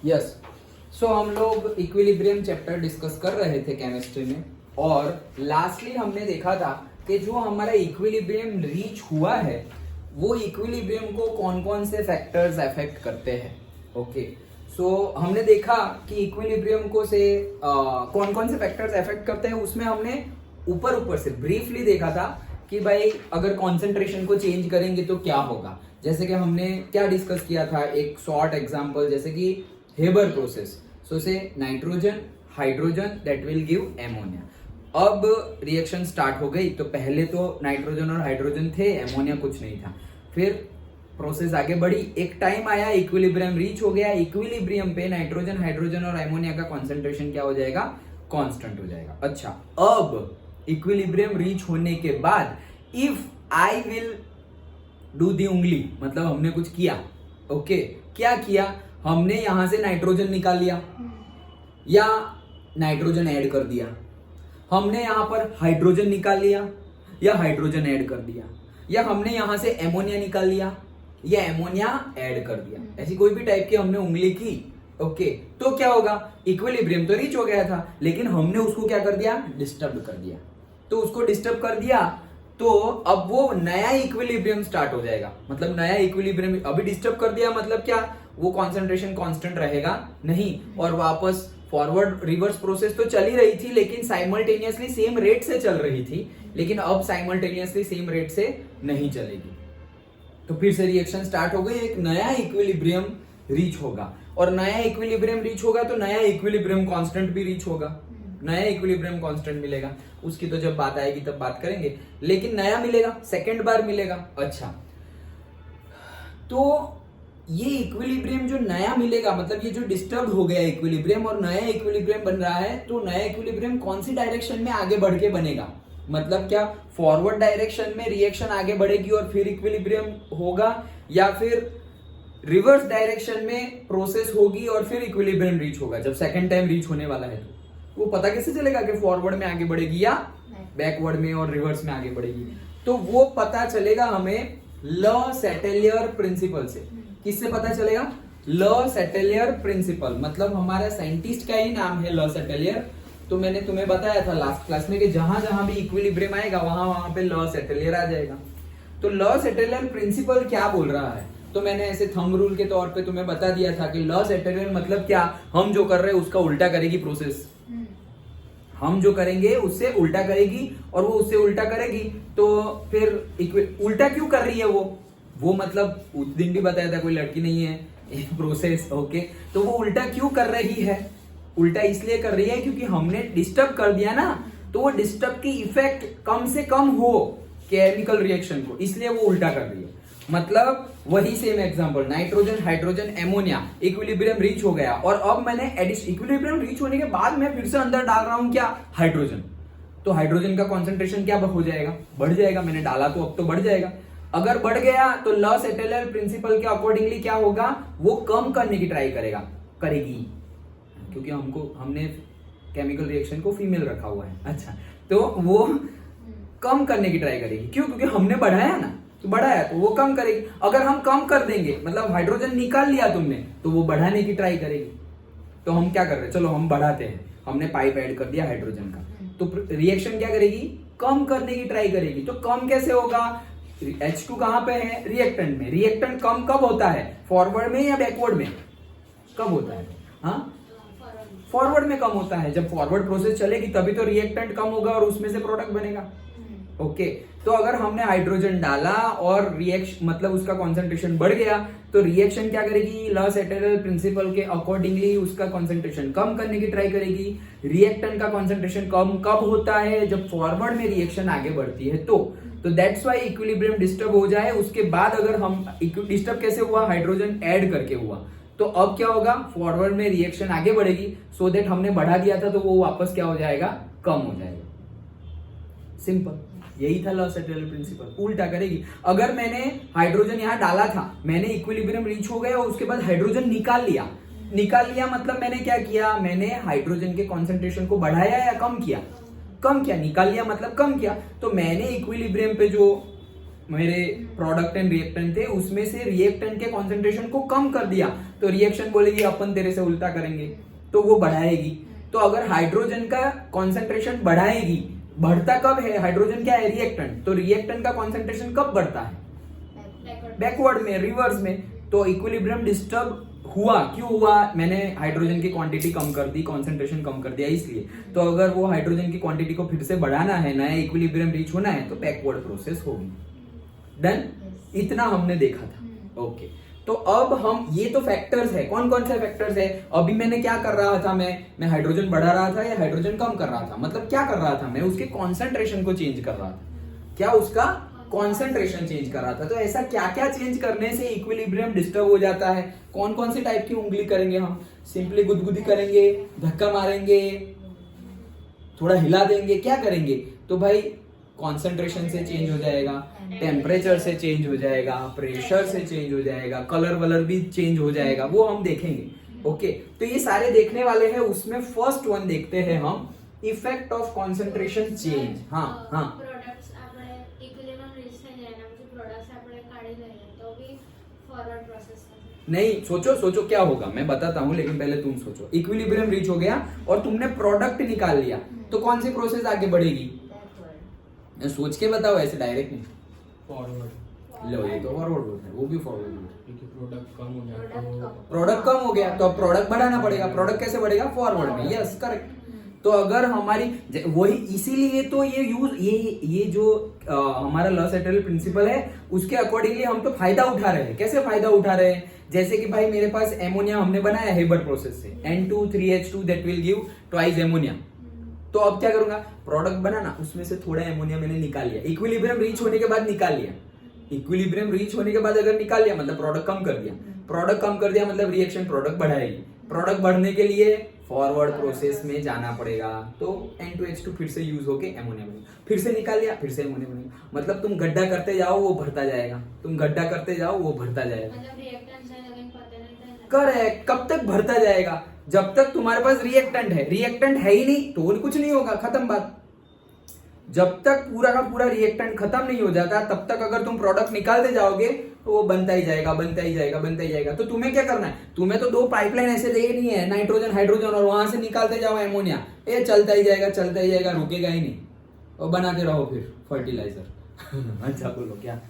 Yes. सो हम लोग equilibrium chapter discuss कर रहे थे केमिस्ट्री में, और लास्टली हमने देखा था कि जो हमारा इक्विलिब्रियम रीच हुआ है वो इक्विलिब्रियम को कौन कौन से फैक्टर्स अफेक्ट करते हैं। ओके, सो हमने देखा कि इक्विलिब्रियम को से कौन कौन से फैक्टर्स अफेक्ट करते हैं। उसमें हमने ऊपर ऊपर से ब्रीफली देखा था कि भाई अगर कॉन्सेंट्रेशन को चेंज करेंगे तो क्या होगा। जैसे कि हमने क्या डिस्कस किया था, एक शॉर्ट एग्जांपल, जैसे कि Haber process. So say nitrogen hydrogen that will give ammonia. अब रिएक्शन स्टार्ट हो गई तो पहले तो नाइट्रोजन और हाइड्रोजन थे, एमोनिया कुछ नहीं था। फिर प्रोसेस आगे बढ़ी, एक टाइम आया इक्विलिब्रियम रीच हो गया। इक्विलिब्रियम पे नाइट्रोजन हाइड्रोजन और एमोनिया का कॉन्सेंट्रेशन क्या हो जाएगा, कांस्टेंट हो जाएगा। अच्छा, अब इक्विलिब्रियम रीच होने के बाद if I will do the उंगली, मतलब हमने कुछ किया। ओके, क्या किया, हमने यहां से नाइट्रोजन निकाल लिया या नाइट्रोजन ऐड कर दिया, हमने यहां पर हाइड्रोजन निकाल लिया या हाइड्रोजन ऐड कर दिया, या हमने यहां से एमोनिया निकाल लिया या एमोनिया ऐड कर दिया। ऐसी कोई भी टाइप की हमने उंगली की। ओके, तो क्या होगा, इक्विलिब्रियम तो रीच हो गया था, लेकिन हमने उसको क्या कर दिया, डिस्टर्ब कर दिया। तो उसको डिस्टर्ब कर दिया तो अब वो नया इक्विलिब्रियम स्टार्ट हो जाएगा। मतलब नया इक्विलिब्रियम अभी डिस्टर्ब कर दिया, मतलब क्या, वो कॉन्सेंट्रेशन कांस्टेंट रहेगा नहीं, और वापस फॉरवर्ड रिवर्स प्रोसेस तो चल ही रही थी, लेकिन साइमल्टेनियसली सेम रेट से चल रही थी, लेकिन अब साइमल्टेनियसली सेम रेट से नहीं चलेगी। तो फिर से रिएक्शन स्टार्ट हो गई, एक नया इक्विलिब्रियम रीच होगा, और नया इक्विलिब्रियम रीच होगा तो नया इक्विलिब्रियम कांस्टेंट भी रीच होगा, नया इक्विलिब्रियम कांस्टेंट मिलेगा। उसकी तो जब बात आएगी तब बात करेंगे, लेकिन नया मिलेगा, सेकंड बार मिलेगा। अच्छा, तो ये इक्विलिब्रियम जो नया मिलेगा, मतलब ये जो डिस्टर्ब हो गया इक्विलिब्रियम और नया इक्विलिब्रियम बन रहा है, तो नया इक्विलिब्रियम कौन सी डायरेक्शन में आगे बढ़ के बनेगा, मतलब क्या फॉरवर्ड डायरेक्शन में रिएक्शन आगे बढ़ेगी और फिर इक्विलिब्रियम होगा, या फिर रिवर्स डायरेक्शन में प्रोसेस होगी और फिर इक्विलिब्रियम रीच होगा। जब सेकंड टाइम रीच होने वाला है तो वो पता कैसे चलेगा कि फॉरवर्ड में आगे बढ़ेगी या बैकवर्ड में और रिवर्स में आगे बढ़ेगी। तो वो पता चलेगा हमें लॉ सेटेलियर प्रिंसिपल से। किससे पता चलेगा, लॉ सेटेलियर प्रिंसिपल, मतलब हमारा साइंटिस्ट का ही नाम है लॉ सेटेलियर। तो मैंने तुम्हें बताया था लास्ट क्लास में कि जहां जहां भी इक्विलिब्रियम आएगा वहां वहां पे लॉ सेटेलियर आ जाएगा। तो लॉ सेटेलियर प्रिंसिपल क्या बोल रहा है, तो मैंने ऐसे थंब रूल के तौर पे तुम्हें बता दिया था कि लॉ सेटेलियर मतलब क्या, हम जो कर रहे हैं उसका उल्टा करेगी प्रोसेस, हम जो करेंगे उससे उल्टा करेगी और वो उससे उल्टा करेगी। तो फिर उल्टा क्यों कर रही है वो मतलब उस दिन भी बताया था, कोई लड़की नहीं है प्रोसेस। ओके, तो वो उल्टा क्यों कर रही है, उल्टा इसलिए कर रही है क्योंकि हमने डिस्टर्ब कर दिया ना, तो वो डिस्टर्ब की इफेक्ट कम से कम हो केमिकल रिएक्शन को, इसलिए वो उल्टा कर रही है। मतलब वही same example, nitrogen hydrogen ammonia, equilibrium reach हो गया, और अब मैंने इक्विलिब्रियम रीच होने के बाद मैं फिर से अंदर डाल रहा हूं क्या, हाइड्रोजन। तो हाइड्रोजन का कॉन्सेंट्रेशन क्या हो जाएगा, बढ़ जाएगा। मैंने डाला तो अब तो बढ़ जाएगा। अगर बढ़ गया तो लॉ सेटेलियर प्रिंसिपल के अकॉर्डिंगली क्या होगा, वो कम करने की ट्राई करेगी, क्योंकि हमने केमिकल रिएक्शन को फीमेल रखा हुआ है। अच्छा, तो वो कम करने की ट्राई करेगी, क्यों, क्योंकि हमने बढ़ाया ना, तो बढ़ाया तो वो कम करेगी। अगर हम कम कर देंगे, मतलब हाइड्रोजन निकाल लिया तुमने, तो वो बढ़ाने की ट्राई करेगी। तो हम क्या कर रहे हैं, चलो हम बढ़ाते हैं, हमने पाइप ऐड कर दिया हाइड्रोजन का, तो रिएक्शन क्या करेगी, कम करने की ट्राई करेगी। तो कम कैसे होगा, H2 कहां पे है, रिएक्टेंट में। रिएक्टेंट कम कब होता है, फॉरवर्ड में या बैकवर्ड में, कब होता है, हाँ फॉरवर्ड में कम होता है। जब फॉरवर्ड प्रोसेस चलेगी तभी तो रिएक्टेंट कम होगा और उसमें से प्रोडक्ट बनेगा। ओके, तो अगर हमने हाइड्रोजन डाला और रिएक्शन मतलब उसका कॉन्सेंट्रेशन बढ़ गया, तो रिएक्शन क्या करेगी, लॉ सेटेलियर प्रिंसिपल के अकॉर्डिंगली उसका कॉन्सेंट्रेशन कम करने की ट्राई करेगी। रिएक्टेंट का कॉन्सेंट्रेशन कम कब होता है, जब फॉरवर्ड में रिएक्शन आगे बढ़ती है। तो दैट्स वाई इक्विलिब्रियम डिस्टर्ब हो जाए, उसके बाद अगर हम डिस्टर्ब कैसे हुआ, हाइड्रोजन ऐड करके हुआ, तो अब क्या होगा, फॉरवर्ड में रिएक्शन आगे बढ़ेगी, सो दैट हमने बढ़ा दिया था तो वो वापस क्या हो जाएगा, कम हो जाएगा। सिंपल, यही था लॉ सेटेलियर प्रिंसिपल, उल्टा करेगी। अगर मैंने हाइड्रोजन यहां डाला था, मैंने इक्विलिब्रियम रीच हो गया और उसके बाद हाइड्रोजन निकाल लिया मतलब मैंने क्या किया, मैंने हाइड्रोजन के कॉन्सेंट्रेशन को बढ़ाया या कम किया, निकाल लिया मतलब कम किया। तो मैंने इक्विलिब्रियम पे जो मेरे प्रोडक्ट एंड रिएक्टेंट थे, उसमें से रिएक्टेंट के कॉन्सेंट्रेशन को कम कर दिया, तो रिएक्शन बोलेगी अपन तेरे से उल्टा करेंगे, तो वो बढ़ाएगी। तो अगर हाइड्रोजन का कॉन्सेंट्रेशन बढ़ाएगी, बढ़ता कब है, हाइड्रोजन क्या है, रिएक्टेंट, तो रिएक्टेंट का कॉन्सेंट्रेशन कब बढ़ता है, बैकवर्ड में, रिवर्स में। तो इक्विलिब्रियम डिस्टर्ब हुआ, क्यों हुआ, मैंने हाइड्रोजन की क्वांटिटी कम कर दी, कॉन्सेंट्रेशन कम कर दिया, इसलिए। तो अगर वो हाइड्रोजन की क्वांटिटी को फिर से बढ़ाना है, नया इक्विलिब्रियम रीच होना है, तो बैकवर्ड प्रोसेस होगी। डन, इतना हमने देखा था। ओके, तो अब हम, ये तो फैक्टर्स है, कौन कौन से फैक्टर्स है। अभी मैंने क्या कर रहा था, मैं हाइड्रोजन बढ़ा रहा था या हाइड्रोजन कम कर रहा था, मतलब क्या कर रहा था, मैं उसके कॉन्सेंट्रेशन को चेंज कर रहा था, क्या उसका कॉन्सेंट्रेशन चेंज कर रहा था। तो ऐसा क्या क्या चेंज करने से इक्विलिब्रियम डिस्टर्ब हो जाता है, कौन कौन सी टाइप की उंगली करेंगे हम, सिंपली गुदगुदी करेंगे, धक्का मारेंगे, थोड़ा हिला देंगे, क्या करेंगे, तो भाई कॉन्सेंट्रेशन से चेंज हो जाएगा, टेम्परेचर से चेंज हो जाएगा, प्रेशर से चेंज हो जाएगा, कलर वलर भी चेंज हो जाएगा, वो हम देखेंगे। ओके, तो ये सारे देखने वाले हैं। उसमें फर्स्ट वन देखते हैं हम, इफेक्ट ऑफ कॉन्सेंट्रेशन चेंज। हाँ हाँ, नहीं, सोचो सोचो क्या होगा, मैं बताता हूँ, लेकिन पहले तुम सोचो। इक्विलिब्रियम रीच हो गया और तुमने प्रोडक्ट निकाल लिया, तो कौन सी प्रोसेस आगे बढ़ेगी, सोच के बताओ, ऐसे डायरेक्ट नहीं। फॉरवर्ड। लो, ये तो फॉरवर्ड बोल रहे हैं, वो भी फॉरवर्ड बोल रहे क्योंकि प्रोडक्ट कम हो गया, प्रोडक्ट कम हो गया तो अब प्रोडक्ट बढ़ाना पड़ेगा। प्रोडक्ट कैसे बढ़ेगा, फॉरवर्ड में, यस करेक्ट। तो अगर हमारी वही, इसीलिए तो ये यूज, ये जो हमारा लॉस एटल प्रिंसिपल है, उसके अकॉर्डिंगली हम तो फायदा उठा रहे हैं। कैसे फायदा उठा रहे हैं, जैसे कि भाई मेरे पास एमोनिया हमने बनाया हेबर्ट प्रोसेस से, N2 3H2 that will give twice ammonia. तो अब क्या करूंगा, प्रोडक्ट बनाना, उसमें से थोड़ा एमोनिया मैंने निकाल लिया, इक्विलिब्रियम रीच होने के बाद निकाल लिया। इक्विलिब्रियम रीच होने के बाद अगर निकाल लिया मतलब प्रोडक्ट कम कर दिया, प्रोडक्ट कम कर दिया मतलब रिएक्शन प्रोडक्ट बढ़ाएगी। प्रोडक्ट बढ़ने के लिए फॉरवर्ड प्रोसेस में जाना पड़ेगा, तो N2H2 फिर से यूज होके एमोनिया बनेगा, फिर से निकाल लिया, फिर से एमोनिया बनेगा। मतलब तुम गड्ढा करते जाओ वो भरता जाएगा, तुम गड्ढा करते जाओ वो भरता जाएगा। करेक्ट, कब तक भरता जाएगा, जब तक तुम्हारे पास रिएक्टेंट है। रिएक्टेंट है ही नहीं तो कुछ नहीं होगा, खत्म बात। जब तक पूरा का पूरा रिएक्टेंट खत्म नहीं हो जाता, तब तक अगर तुम प्रोडक्ट निकालते जाओगे तो वो बनता ही जाएगा, बनता ही जाएगा, बनता ही जाएगा। तो तुम्हें क्या करना है, तुम्हें तो दो पाइपलाइन ऐसे देखनी है, नाइट्रोजन हाइड्रोजन, और वहां से निकालते जाओ एमोनिया, ये चलता ही जाएगा, चलता ही जाएगा, रुकेगा ही नहीं, और बनाते रहो फिर फर्टिलाइजर। अच्छा बोलो क्या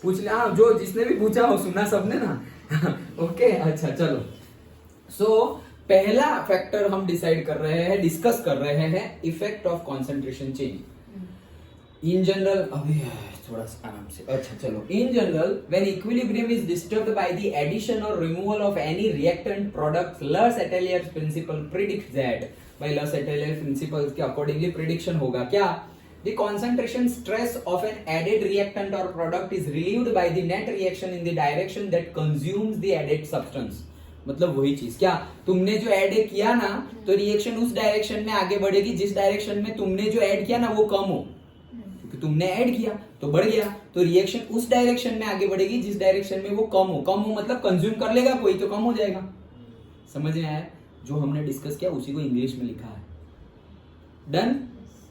पूछ लिया, हाँ, जो जिसने भी पूछा हो सुना सबने ना। ओके, अच्छा चलो। सो पहला फैक्टर हम डिसाइड कर रहे हैं, डिस्कस कर रहे हैं, effect of concentration change in general. अभी थोड़ा सा आराम से, अच्छा चलो। In general when equilibrium is disturbed by the addition और removal of any reactant product, Le Chatelier's principle predicts that, by Le Chatelier principle के अकॉर्डिंगली प्रिडिक्शन होगा क्या, the concentration stress of an added reactant or product is relieved by the net reaction in the direction that consumes the added substance। मतलब वही चीज, क्या तुमने जो add किया ना, तो रिएक्शन उस डायरेक्शन में आगे बढ़ेगी जिस डायरेक्शन में तुमने जो ऐड किया ना वो कम हो, क्योंकि तुमने ऐड किया तो बढ़ गया, तो रिएक्शन उस डायरेक्शन में आगे बढ़ेगी जिस डायरेक्शन में वो कम हो। कम हो मतलब कंज्यूम कर लेगा कोई तो कम हो जाएगा। समझ में आया, जो हमने डिस्कस किया उसी को इंग्लिश में लिखा है। डन।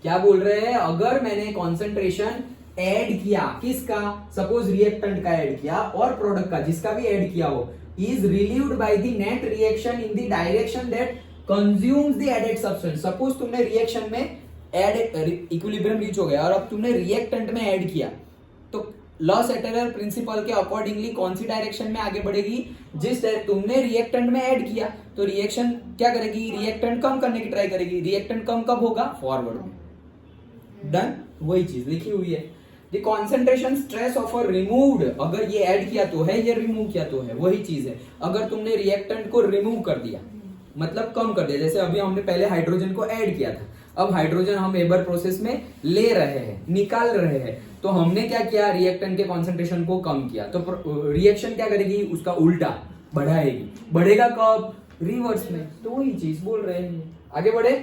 क्या बोल रहे हैं, अगर मैंने कॉन्सेंट्रेशन ऐड किया, किसका, सपोज रिएक्टेंट का ऐड किया और प्रोडक्ट का, जिसका भी ऐड किया हो, is relieved by the net reaction in the direction that consumes the added substance। Suppose तुमने रिएक्शन में ऐड, इक्विलिब्रियम रीच हो गया और अब तुमने रिएक्टेंट में ऐड किया, तो लॉस एटेलियर प्रिंसिपल के अकॉर्डिंगली कौन सी डायरेक्शन में आगे बढ़ेगी, जिस तुमने रिएक्टेंट में ऐड किया, तो रिएक्शन क्या करेगी, रिएक्टेंट कम करने की ट्राई करेगी। रिएक्टेंट कम कब होगा, फॉरवर्ड में। डन, वही चीज लिखी हुई है। The concentration stress of a removed, अगर ये ऐड किया तो है, ये रिमूव किया तो है, वही चीज है। अगर तुमने रिएक्टेंट को रिमूव कर दिया मतलब कम कर दिया, जैसे अभी हमने पहले हाइड्रोजन को ऐड किया था, अब हाइड्रोजन हम हेबर प्रोसेस में ले रहे हैं, निकाल रहे हैं, तो हमने क्या किया, रिएक्टेंट के कॉन्सेंट्रेशन को कम किया, तो रिएक्शन क्या करेगी, उसका उल्टा बढ़ाएगी। बढ़ेगा कब, रिवर्स में। तो वही चीज बोल रहे हैं, आगे बढ़े।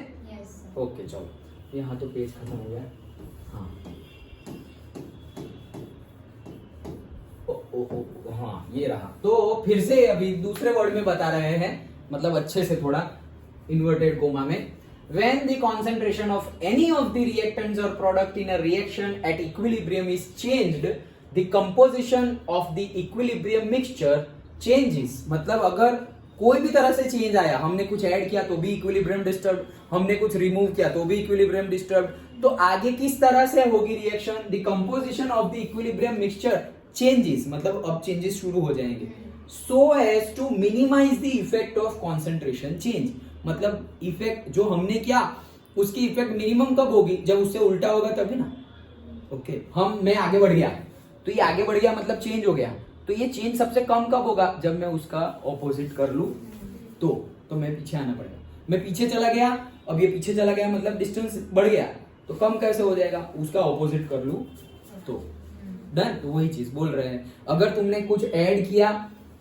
ओके चलो, यहाँ तो पेज खत्म हो गया। हाँ हाँ, ये रहा। तो फिर से अभी दूसरे वर्ड में बता रहे हैं, मतलब अच्छे से थोड़ा इन्वर्टेड कोमा में। When the concentration of any of the reactants or product in a reaction at equilibrium is changed, the composition of the equilibrium mixture changes. मतलब अगर कोई भी तरह से चेंज आया, हमने कुछ ऐड किया तो भी इक्विलिब्रियम डिस्टर्ब, हमने कुछ रिमूव किया तो भी इक्विलिब्रियम डिस्टर्ब, तो आगे किस तरह से होगी reaction? The composition of the equilibrium mixture changes, मतलब अब चेंजेस शुरू हो जाएंगे, so as to minimize the effect of concentration change. मतलब इफेक्ट जो हमने किया उसकी इफेक्ट मिनिमम कब होगी? जब उससे उल्टा होगा तभी ना. ओके, मैं आगे बढ़ गया, तो ये आगे बढ़ गया मतलब चेंज हो गया, तो ये चेंज सबसे कम कब होगा? जब मैं उसका ऑपोजिट कर लूं तो मैं पीछे आना पड़ेगा. मैं पीछे चला गया, अब ये पीछे चला गया मतलब डिस्टेंस बढ़ गया, तो कम कैसे हो जाएगा? उसका ऑपोजिट कर लूं तो डन. तो वही चीज बोल रहे हैं, अगर तुमने कुछ ऐड किया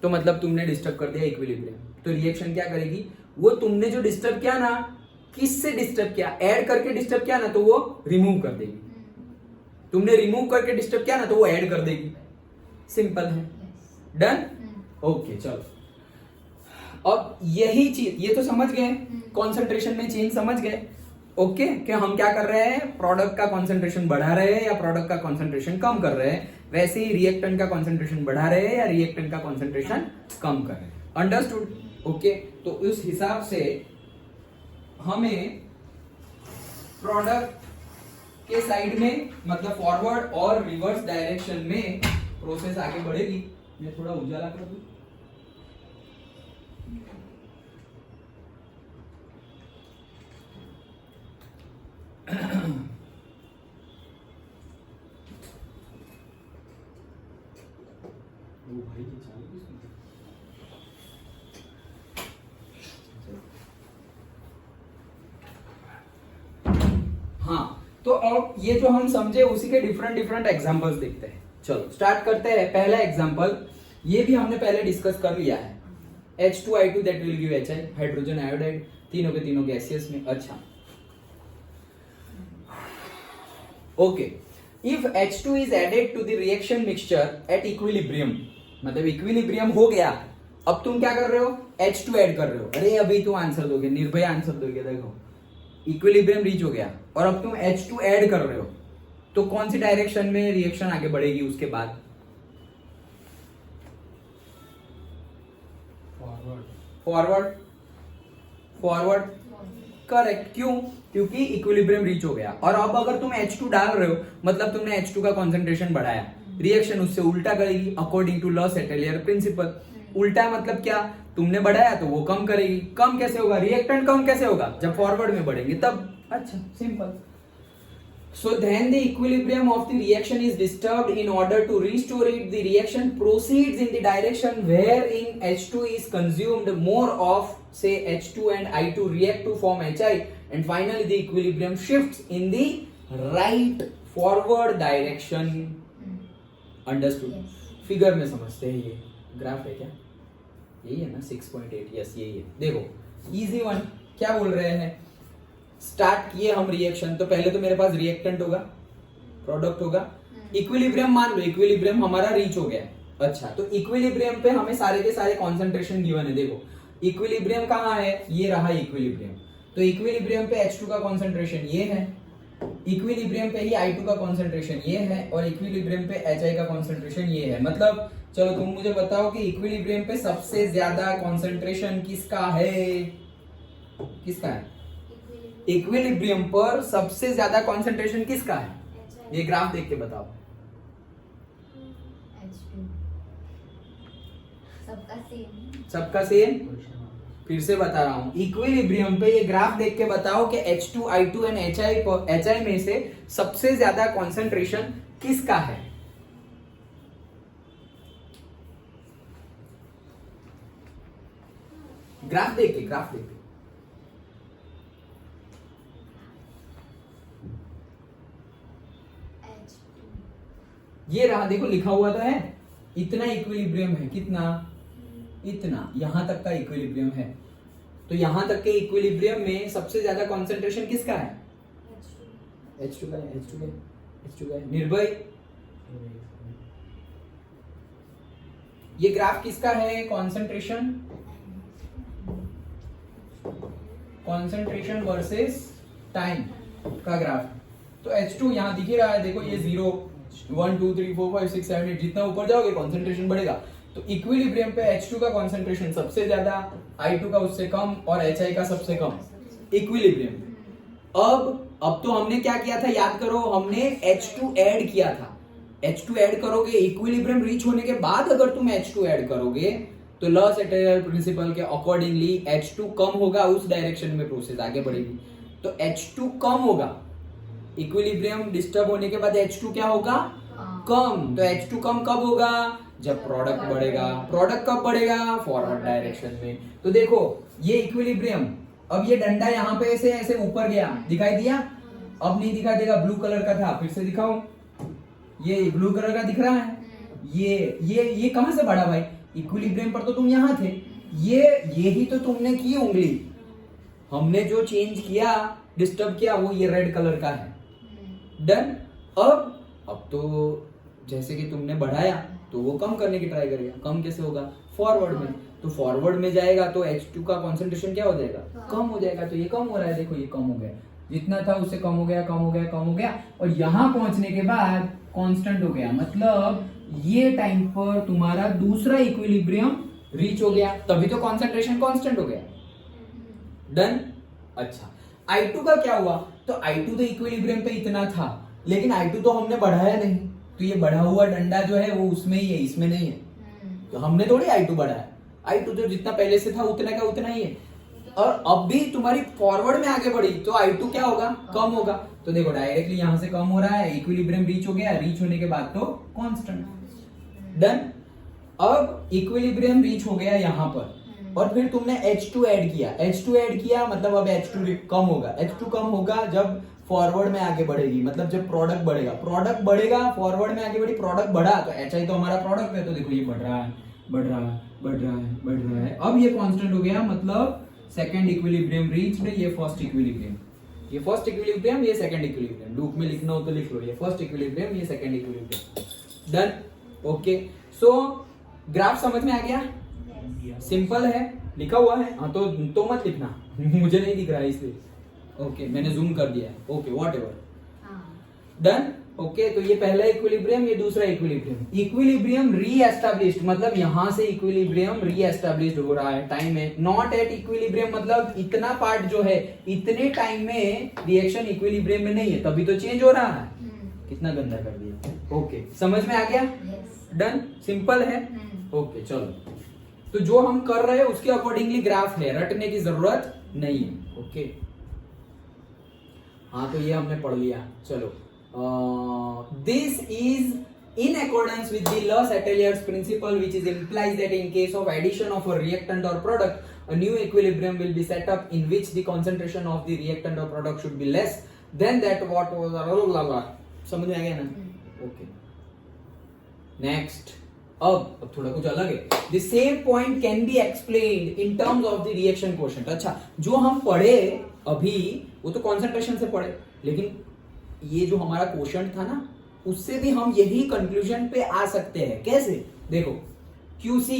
तो मतलब तुमने डिस्टर्ब कर दिया इक्विलिब्रियम, तो रिएक्शन क्या करेगी? वो तुमने जो डिस्टर्ब किया ना, किससे डिस्टर्ब किया? ऐड करके डिस्टर्ब किया ना, तो वो रिमूव कर देगी. तुमने रिमूव करके डिस्टर्ब किया ना, तो वो ऐड कर देगी. सिंपल है. डन. ओके, चलो अब यही चीज, ये तो समझ गए कॉन्सेंट्रेशन में चेंज, समझ गए. ओके, कि हम क्या कर रहे हैं? प्रोडक्ट का कॉन्सेंट्रेशन बढ़ा रहे हैं या प्रोडक्ट का कॉन्सेंट्रेशन कम कर रहे हैं. वैसे ही रिएक्टेंट का कॉन्सेंट्रेशन बढ़ा रहे हैं या रिएक्टेंट का कॉन्सेंट्रेशन कम कर रहे हैं. अंडरस्टूड. ओके, तो उस हिसाब से हमें प्रोडक्ट के साइड में मतलब फॉरवर्ड और रिवर्स डायरेक्शन में प्रोसेस आगे बढ़ेगी. मैं थोड़ा उजाला कर दूं. वो भाई ये चालू किसने? हाँ, तो अब ये जो हम समझे उसी के डिफरेंट एग्जांपल्स देखते हैं. चलो स्टार्ट करते हैं. पहला एग्जांपल ये भी हमने पहले डिस्कस कर लिया है. H2I2 that will give HI, hydrogen iodide, तीनों के तीनों गैसियस में. अच्छा, okay, if H2 is added to the reaction mixture at equilibrium, मतलब इक्विलिब्रियम हो गया, अब तुम क्या कर रहे हो? H2 ऐड कर रहे हो. अरे अभी तुम आंसर दोगे, निर्भय आंसर दोगे. देखो इक्विलिब्रियम रीच हो गया और अब तुम H2 ऐड कर रहे हो, तो कौन सी डायरेक्शन में रिएक्शन आगे बढ़ेगी उसके बाद? फॉरवर्ड. Forward correct. क्यों? क्योंकि इक्विलिब्रियम रीच हो गया. और अब अगर तुम H2 डाल रहे हो मतलब तुमने H2 का कॉन्सेंट्रेशन बढ़ाया, रिएक्शन उससे उल्टा करेगी अकॉर्डिंग टू लॉ सेटेलियर प्रिंसिपल. उल्टा मतलब क्या? तुमने बढ़ाया तो वो कम करेगी. कम कैसे होगा? रिएक्टेंट कम कैसे होगा? जब फॉरवर्ड में बढ़ेंगे तब. अच्छा, simple. So then the equilibrium of the reaction is disturbed. In order to restore it, the reaction proceeds in the direction wherein H2 is consumed. More of say H2 and I2 react to form HI, and finally the equilibrium shifts in the right forward direction. Understood? Yes. Figure में समझते हैं. ये graph है क्या? यही है ना 6.8. Yes यही है. देखो इजी वन. क्या बोल रहे हैं? स्टार्ट किए हम रिएक्शन, तो पहले तो मेरे पास रिएक्टेंट होगा, प्रोडक्ट होगा, इक्विलिब्रियम मान लो, इक्विलिब्रियम हमारा रीच हो गया. अच्छा, तो इक्विलिब्रियम पे हमें सारे के सारे कॉन्सेंट्रेशन गिवन है. देखो इक्विलिब्रियम कहाँ है? ये रहा इक्विलिब्रियम. तो इक्विलिब्रियम पे H2 का कॉन्सेंट्रेशन ये है, इक्विलिब्रियम पे ही I2 का कॉन्सेंट्रेशन ये है, और इक्विलिब्रियम पे HI का कॉन्सेंट्रेशन ये है. मतलब चलो तुम मुझे बताओ कि इक्विलिब्रियम पे सबसे ज्यादा कॉन्सेंट्रेशन किसका है? किसका है? इक्विलिब्रियम पर सबसे ज्यादा कॉन्सेंट्रेशन किसका है? ये ग्राफ देख के बताओ. सबका सेम. फिर से बता रहा हूं, इक्विलिब्रियम पे ये ग्राफ देख के बताओ कि H2, I2 एंड HI में से सबसे ज्यादा कॉन्सेंट्रेशन किसका है? ग्राफ देख के. ये रहा, देखो लिखा हुआ तो है, इतना इक्विलिब्रियम है. कितना? इतना. यहां तक का इक्विलिब्रियम है. तो यहां तक के इक्विलिब्रियम में सबसे ज्यादा कंसंट्रेशन किसका है? H2 का है. H2 का है. निर्भय, ये ग्राफ किसका है? कंसंट्रेशन कॉन्सेंट्रेशन वर्सेस टाइम का ग्राफ। तो H2 यहाँ दिख ही रहा है, देखो ये 0 1 2 3 4 5 6 7 8, जितना ऊपर जाओगे कॉन्सेंट्रेशन बढ़ेगा। तो इक्विलिब्रियम पे H2 का कॉन्सेंट्रेशन सबसे ज्यादा, I2 का उससे कम और HI का सबसे कम इक्विलिब्रियम। अब तो हमने क्या किया था याद करो, हमने H2 ऐड किया था। H2 ऐड करोगे इक्विलिब्रियम रीच होने के बाद, अगर तुम H2 ऐड करोगे तो लॉस एटेरियल प्रिंसिपल के अकॉर्डिंगली H2 कम होगा, उस डायरेक्शन में प्रोसेस आगे बढ़ेगी। तो H2 कम होगा, इक्विलिब्रियम डिस्टर्ब होने के बाद H2 क्या होगा, कम। तो H2 कम कब होगा, जब प्रोडक्ट बढ़ेगा। प्रोडक्ट कब बढ़ेगा, फॉरवर्ड डायरेक्शन में। तो देखो ये इक्विलिब्रियम, अब ये डंडा यहाँ पे ऐसे ऐसे ऊपर गया, दिखाई दिया? अब नहीं दिखाई देगा, ब्लू कलर का था, फिर से दिखाऊं, ये ब्लू कलर का दिख रहा है। ये कहां से बढ़ा भाई, इक्विलिब्रियम पर तो तुम यहाँ थे, यही तो तुमने की उंगली, हमने जो चेंज किया, डिस्टर्ब किया, वो ये रेड कलर का है। डन। अब तो जैसे कि तुमने बढ़ाया तो वो कम करने की ट्राई करेगा। कम कैसे होगा, फॉरवर्ड में। तो फॉरवर्ड में जाएगा तो H2 का कॉन्सेंट्रेशन क्या हो जाएगा, कम हो जाएगा। तो ये कम हो रहा है, देखो ये कम हो गया, जितना था उससे कम हो गया, कम हो गया, कम हो गया, और यहां पहुंचने के बाद कांस्टेंट हो गया। मतलब ये टाइम पर तुम्हारा दूसरा इक्विलिब्रियम रीच हो गया, तभी तो कॉन्सेंट्रेशन कांस्टेंट हो गया। डन। अच्छा, I2 का क्या हुआ, तो I2 तो इक्विलिब्रियम पे इतना था, लेकिन I2 तो हमने बढ़ाया नहीं, तो ये बढ़ा हुआ डंडा जो है वो उसमें ही है, इसमें नहीं है। तो हमने थोड़ी I2 बढ़ाया, I2 तो जितना पहले से था उतना का उतना ही है। और अब भी तुम्हारी फॉरवर्ड में आगे बढ़ी तो I2 क्या होगा, कम होगा। तो देखो डायरेक्टली यहां से कम हो रहा है, इक्विलिब्रियम रीच हो गया, रीच होने के बाद तो कांस्टेंट। डन। अब इक्विलिब्रियम रीच हो गया यहां पर, और फिर तुमने H2 ऐड किया। H2 ऐड किया मतलब अब H2 कम होगा। H2 कम होगा जब फॉरवर्ड में आगे बढ़ेगी, मतलब जब प्रोडक्ट बढ़ेगा। प्रोडक्ट बढ़ेगा, फॉरवर्ड में आगे बढ़ी, प्रोडक्ट बढ़ा तो HI तो हमारा प्रोडक्ट है। तो देखो ये बढ़ रहा है, बढ़ रहा है, बढ़ रहा है, बढ़ रहा है। अब ये कांस्टेंट हो गया, मतलब सेकंड इक्विलिब्रियम रीच्ड, ये फर्स्ट इक्विलिब्रियम, ये फर्स्ट इक्विलिब्रियम, ये सेकंड इक्विलिब्रियम। लूप में लिखना हो तो लिख लो, ये फर्स्ट इक्विलिब्रियम, ये सेकंड इक्विलिब्रियम। डन। ओके, सो ग्राफ समझ में आ गया, सिंपल है, लिखा हुआ है। हाँ तो मत लिखना मुझे नहीं दिख रहा है इसलिए। ओके, मैंने जूम कर दिया है। Okay, whatever. डन। ओके, तो ये पहला इक्विलिब्रियम, ये दूसरा इक्विलिब्रियम। इक्विलिब्रियम री एस्टैब्लिश्ड, मतलब यहां से इक्विलिब्रियम री एस्टैब्लिश्ड हो रहा है टाइम में। नॉट एट इक्विलिब्रियम, मतलब इतना पार्ट जो है इतने टाइम में रिएक्शन इक्विलिब्रियम में नहीं है, तभी तो चेंज हो रहा है। कितना गंदा कर दिया। ओके, समझ में आ गया। डन, सिंपल है। ओके, चलो, तो जो हम कर रहे हैं उसके अकॉर्डिंगली ग्राफ है, रटने की जरूरत नहीं है। ओके, हाँ तो ये हमने पढ़ लिया। चलो, this is in accordance with the Los-Atelier's principle, which is implies that in case of addition of a reactant or product, a new equilibrium will be set up in which the concentration of the reactant or product should be less than that what was समझ में आ गया ना? Okay, next. अब थोड़ा कुछ अलग है। The same point can be explained in terms of the reaction quotient। अच्छा, जो हम पढ़े अभी वो तो कॉन्सेंट्रेशन से पढ़े, लेकिन ये जो हमारा क्वोशंट था ना, उससे भी हम यही कंक्लूजन पे आ सकते हैं। कैसे? देखो, QC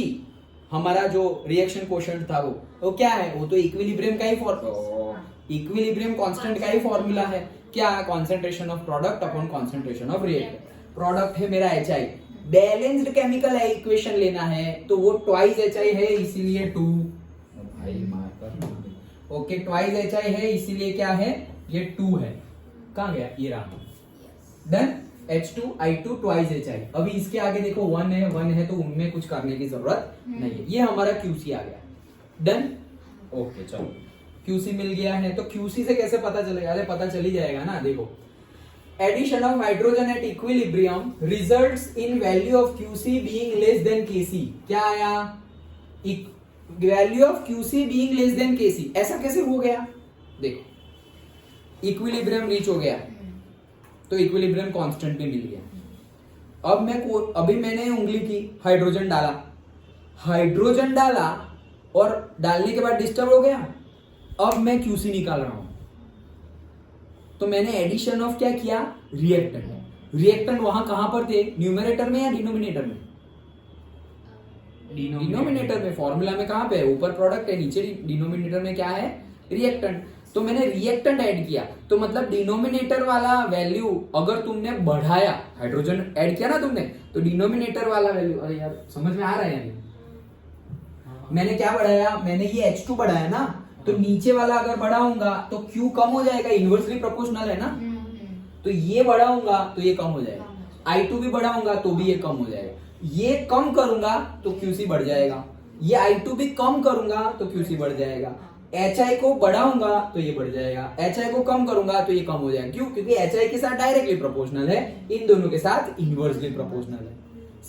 हमारा जो रिएक्शन क्वोशंट था वो क्या है, वो तो इक्विलिब्रियम का ही इक्विलिब्रियम कांस्टेंट का ही फॉर्मूला है। क्या? Concentration of product upon concentration of reactant. Product है मेरा HI, बैलेंस्ड केमिकल है, इक्वेशन लेना है तो वो ट्वाइस HI है, इसीलिए 2 भाई मारकर। ओके, ट्वाइस HI है इसीलिए क्या है, ये 2 है। कहां गया, ये रहा। डन। H2I2 twice HI। अभी इसके आगे देखो 1 है तो उनमें कुछ करने की जरूरत नहीं है। ये हमारा QC आ गया। डन। ओके, चलो, QC मिल गया है। तो QC से कैसे पता चलेगा? अरे पता चल ही जाएगा ना। देखो, addition of hydrogen at equilibrium results in value of QC being less than Kc। क्या आया? Value of QC being less than Kc। ऐसा कैसे हो गया? देखो, इक्विलिब्रियम रीच हो गया तो इक्विलिब्रियम कांस्टेंट भी मिल गया। अभी मैंने उंगली की, हाइड्रोजन डाला और डालने के बाद डिस्टर्ब हो गया। अब मैं QC निकाल रहा हूं, तो मैंने एडिशन ऑफ क्या किया, रिएक्टेंट। रिएक्टेंट वहां कहां पर थे, न्यूमरेटर में या डिनोमिनेटर में? डिनोमिनेटर में। फॉर्मूला में कहां पे है, ऊपर प्रोडक्ट है, नीचे डिनोमिनेटर में क्या है, रिएक्टेंट। तो मैंने रिएक्टेंट ऐड किया, तो मतलब डिनोमिनेटर वाला वैल्यू अगर तुमने बढ़ाया, हाइड्रोजन ऐड किया ना तुमने, तो डिनोमिनेटर वाला वैल्यू, अरे यार समझ में आ रहा है यानी मैंने क्या बढ़ाया, मैंने ये H2 बढ़ाया ना, तो नीचे वाला अगर बढ़ाऊंगा तो Q कम हो जाएगा, इनवर्सली प्रोपोर्शनल है ना, तो ये बढ़ाऊंगा तो ये कम हो जाएगा, I2 भी बढ़ाऊंगा तो भी ये कम हो जाएगा, ये कम करूंगा तो QC बढ़ जाएगा, ये I2 भी कम करूंगा तो QC बढ़ जाएगा, HI को बढ़ाऊंगा तो ये बढ़ जाएगा, HI को कम करूंगा तो ये कम हो जाएगा। क्यों? क्योंकि HI के साथ डायरेक्टली प्रोपोर्शनल है, इन दोनों के साथ इनवर्सली प्रोपोर्शनल है।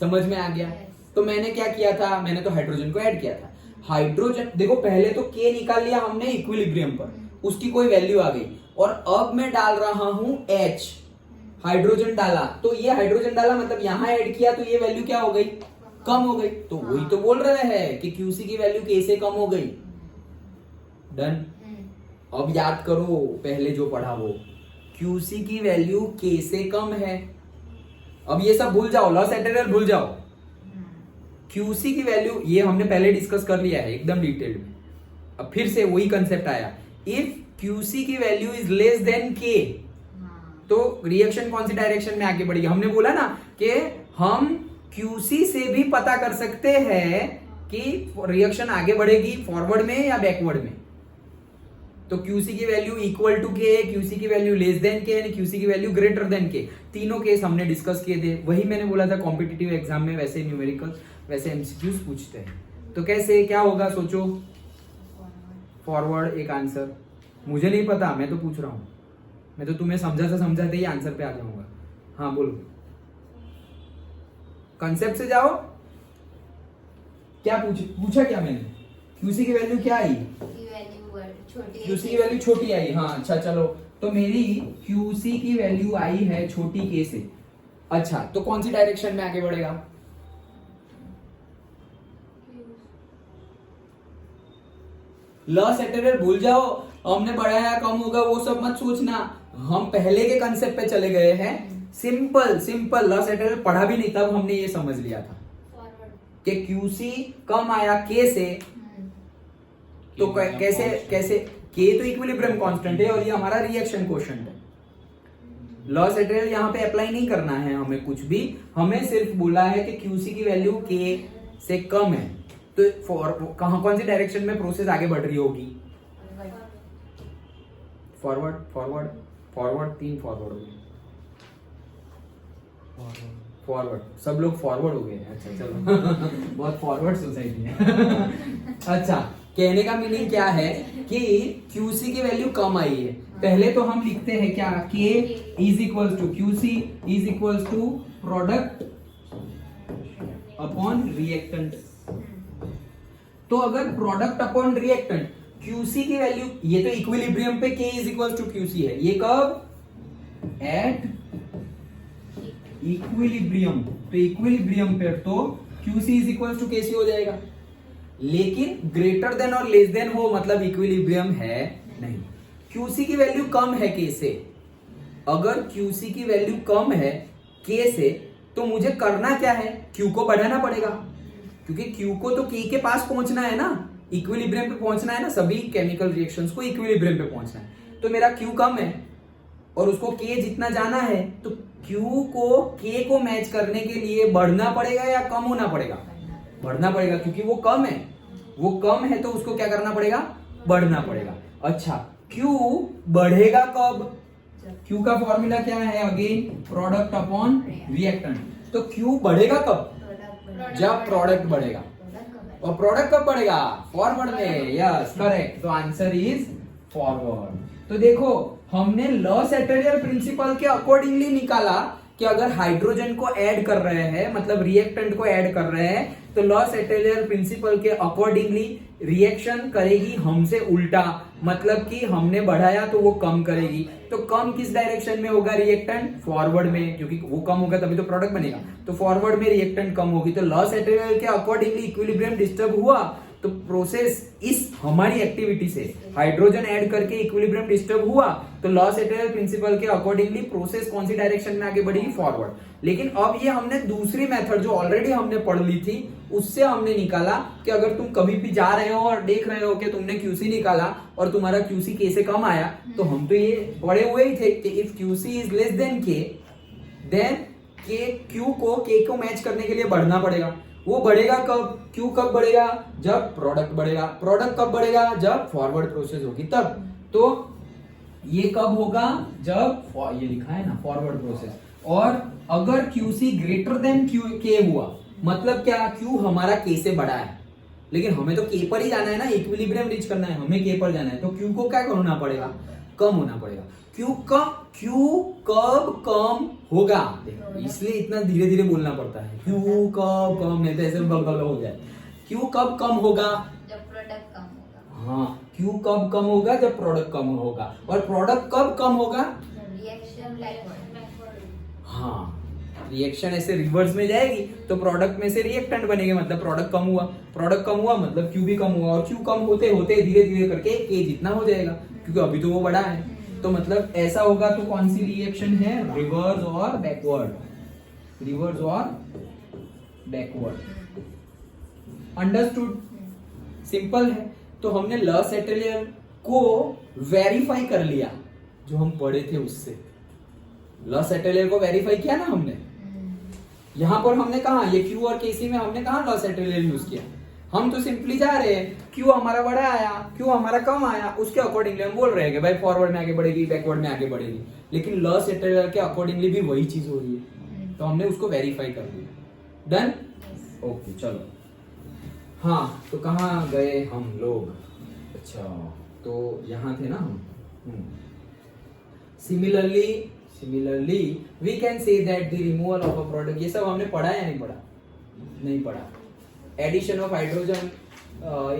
समझ में आ गया? तो मैंने क्या किया था, मैंने तो हाइड्रोजन को ऐड किया था। हाइड्रोजन देखो, पहले तो K निकाल लिया हमने इक्विलिब्रियम पर, उसकी कोई वैल्यू आ गई, और अब मैं डाल रहा हूं H, हाइड्रोजन डाला, तो ये हाइड्रोजन डाला मतलब यहां ऐड किया, तो ये वैल्यू क्या हो गई, कम हो गई। तो वही तो बोल रहे हैं कि QC की वैल्यू K से कम हो गई। डन। अब याद करो पहले जो पढ़ा वो, QC की वैल्यू K से कम है। अब ये सब भूल जाओ, लॉस एटेरियल भूल जाओ। QC की वैल्यू ये हमने पहले डिस्कस कर लिया है एकदम डिटेल में, अब फिर से वही कंसेप्ट आया। इफ QC की value is less than K, तो रिएक्शन कौन सी डायरेक्शन में आगे बढ़ेगी। हमने बोला ना कि हम QC से भी पता कर सकते हैं कि रिएक्शन आगे बढ़ेगी फॉरवर्ड में या बैकवर्ड में। तो QC की value equal to K, QC की value less than K, QC की वैल्यू ग्रेटर देन K। तीनों केस हमने डिस्कस किए थे, वही मैंने बोला था कॉम्पिटिटिव एग्जाम में वैसे न्यूमेरिकल वैसे MCQs पूछते हैं। तो कैसे क्या होगा सोचो, फॉरवर्ड एक आंसर, मुझे नहीं पता, मैं तो पूछ रहा हूं, मैं तो तुम्हें समझाते ही आंसर पे आ जाऊंगा। हाँ बोलो, कंसेप्ट से जाओ। क्या पूछा क्या मैंने, QC की वैल्यू क्या आई, QC की वैल्यू छोटी आई। हाँ अच्छा चलो, तो मेरी QC की वैल्यू आई है छोटी K से। अच्छा तो कौन सी डायरेक्शन में आगे बढ़ेगा, लॉस एटेरियल भूल जाओ, हमने बढ़ाया कम होगा वो सब मत सोचना, हम पहले के कंसेप्ट पे चले गए हैं। सिंपल लॉस एटेरियल पढ़ा भी नहीं तब हमने ये समझ लिया था कि QC कम आया K से, तो कैसे K तो इक्विलिब्रियम कांस्टेंट है और ये हमारा रिएक्शन कोएफिशिएंट है। लॉस एटेरियल यहाँ पे अप्लाई नहीं करना है हमें कुछ भी, हमें सिर्फ बोला है कि QC की वैल्यू K से कम है, तो कौन सी डायरेक्शन में प्रोसेस आगे बढ़ रही होगी, फॉरवर्ड 3 फॉरवर्ड हो गए, फॉरवर्ड सब लोग फॉरवर्ड हो गए। अच्छा चलो बहुत फॉरवर्ड सोसाइटी है। अच्छा कहने का मीनिंग क्या है कि QC की वैल्यू कम आई है। पहले तो हम लिखते हैं क्या, K is equal to QC is equal to product upon reactant. तो अगर प्रोडक्ट अपॉन रिएक्टेंट QC की वैल्यू, ये तो इक्विलिब्रियम पे K is equal to QC है, ये कब, एट इक्विलिब्रियम, तो इक्विलिब्रियम पे तो QC is equal to KC हो जाएगा। लेकिन ग्रेटर देन और लेस देन हो मतलब इक्विलिब्रियम है नहीं। QC की वैल्यू कम है K से, अगर QC की वैल्यू कम है K से, तो मुझे करना क्या है, Q को बढ़ाना पड़ेगा, क्योंकि Q को तो K के पास पहुंचना है ना, इक्विलिब्रियम पे पहुंचना है ना, सभी केमिकल रिएक्शंस को इक्विलिब्रियम पे पहुंचना है। तो मेरा Q कम है और उसको K जितना जाना है, तो Q को K को मैच करने के लिए बढ़ना पड़ेगा या कम होना पड़ेगा, बढ़ना पड़ेगा, क्योंकि वो कम है तो उसको क्या करना पड़ेगा, बढ़ना पड़ेगा। अच्छा Q बढ़ेगा कब, Q का फॉर्मूला क्या है, अगेन प्रोडक्ट अपॉन रिएक्टेंट। तो Q बढ़ेगा कब, जब प्रोडक्ट बढ़ेगा, और प्रोडक्ट कब बढ़ेगा, फॉरवर्ड में। यस करेक्ट, तो आंसर इज फॉरवर्ड। तो देखो हमने लॉस एटेरियल प्रिंसिपल के अकॉर्डिंगली निकाला कि अगर हाइड्रोजन को ऐड कर रहे हैं, मतलब रिएक्टेंट को ऐड कर रहे हैं, तो लॉस एटेरियल प्रिंसिपल के अकॉर्डिंगली रिएक्शन करेगी हमसे उल्टा, मतलब कि हमने बढ़ाया तो वो कम करेगी। तो कम किस डायरेक्शन में होगा रिएक्टेंट, फॉरवर्ड में, क्योंकि वो कम होगा तभी तो प्रोडक्ट बनेगा, तो फॉरवर्ड में रिएक्टेंट कम होगी। तो लॉस एटेरियल के अकॉर्डिंगली इक्विलिब्रियम डिस्टर्ब हुआ, तो प्रोसेस इस हमारी एक्टिविटी से हाइड्रोजन ऐड करके इक्विलिब्रियम डिस्टर्ब हुआ तो लॉस एटरनल प्रिंसिपल के अकॉर्डिंगली प्रोसेस कौन सी डायरेक्शन में आगे बढ़ेगी, फॉरवर्ड। लेकिन अब ये हमने दूसरी मेथड जो ऑलरेडी हमने पढ़ ली थी उससे हमने निकाला कि अगर तुम कभी भी जा रहे हो और देख रहे हो कि तुमने क्यूसी निकाला और तुम्हारा क्यूसी के से कम आया, तो हम तो ये पढ़े हुए ही थे कि if QC is less than के देन के क्यू को के को मैच करने के लिए बढ़ना पड़ेगा। वो बढ़ेगा कब, क्यू कब बढ़ेगा, जब प्रोडक्ट बढ़ेगा। प्रोडक्ट कब बढ़ेगा, जब फॉरवर्ड प्रोसेस होगी तब। तो ये कब होगा, जब ये लिखा है ना फॉरवर्ड प्रोसेस। और अगर क्यूसी ग्रेटर देन क्यू के हुआ, मतलब क्या, क्यू हमारा के से बड़ा है लेकिन हमें तो के पर ही जाना है ना, इक्विलिब्रियम रीच करना है, हमें के पर जाना है, तो क्यू को क्या होना पड़ेगा, कम होना पड़ेगा। क्यू कब कम होगा, इसलिए इतना धीरे धीरे बोलना पड़ता है, क्यू कब कम, नहीं तो ऐसे बगल हो जाए। क्यू कब कम होगा, जब प्रोडक्ट कम होगा। हाँ, क्यू कब कम होगा, जब प्रोडक्ट कम होगा। और प्रोडक्ट कब कम होगा, रिएक्शन बैकवर्ड। हाँ, रिएक्शन ऐसे रिवर्स में जाएगी तो प्रोडक्ट में से रिएक्टेंट बनेंगे, मतलब प्रोडक्ट कम हुआ। प्रोडक्ट कम हुआ मतलब क्यू भी कम हुआ, और क्यू कम होते होते धीरे धीरे करके के जितना हो जाएगा, क्योंकि अभी तो वो बड़ा है। तो मतलब ऐसा होगा तो कौन सी रिएक्शन है, रिवर्स और बैकवर्ड, रिवर्स और बैकवर्ड। अंडरस्टूड, सिंपल है। तो हमने लॉस एटरनल को वेरीफाई कर लिया जो हम पढ़े थे उससे। लॉस एटरनल को वेरीफाई किया ना हमने, यहां पर हमने कहा ये क्यू और केसी में हमने कहा लॉस एटरनल यूज किया। हम तो सिंपली जा रहे हैं, क्यू हमारा बड़ा आया, क्यू हमारा कम आया, उसके अकॉर्डिंगली हम बोल रहे हैं कि भाई फॉरवर्ड में आगे बढ़ेगी, बैकवर्ड में आगे बढ़ेगी। लेकिन लॉस एटरनल के अकॉर्डिंगली भी वही चीज हो रही है, तो हमने उसको वेरीफाई कर दिया। डन, ओके चलो। हाँ, तो कहाँ गए हम लोग, अच्छा तो यहाँ थे ना हम। Similarly we can say that the removal of a product, ये सब हमने पढ़ा या नहीं पढ़ा, नहीं पढ़ा। Addition of hydrogen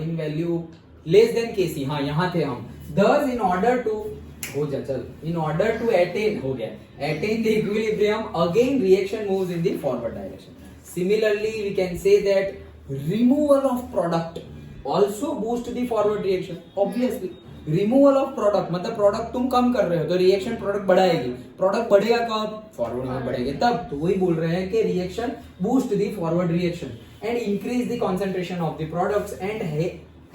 in value less than KC, हाँ यहाँ थे हम। Thus in order to हो जा चल, in order to attain हो गया, attain the equilibrium, again reaction moves in the forward direction. Similarly we can say that removal of product also boost the forward reaction. Obviously removal of product मतलब product तुम कम कर रहे हो तो reaction product बढ़ाएगी। Product बढ़ेगा कब, forward में बढ़ेगी तब। तो वही बोल रहे हैं कि reaction boost the forward reaction and increase the concentration of the products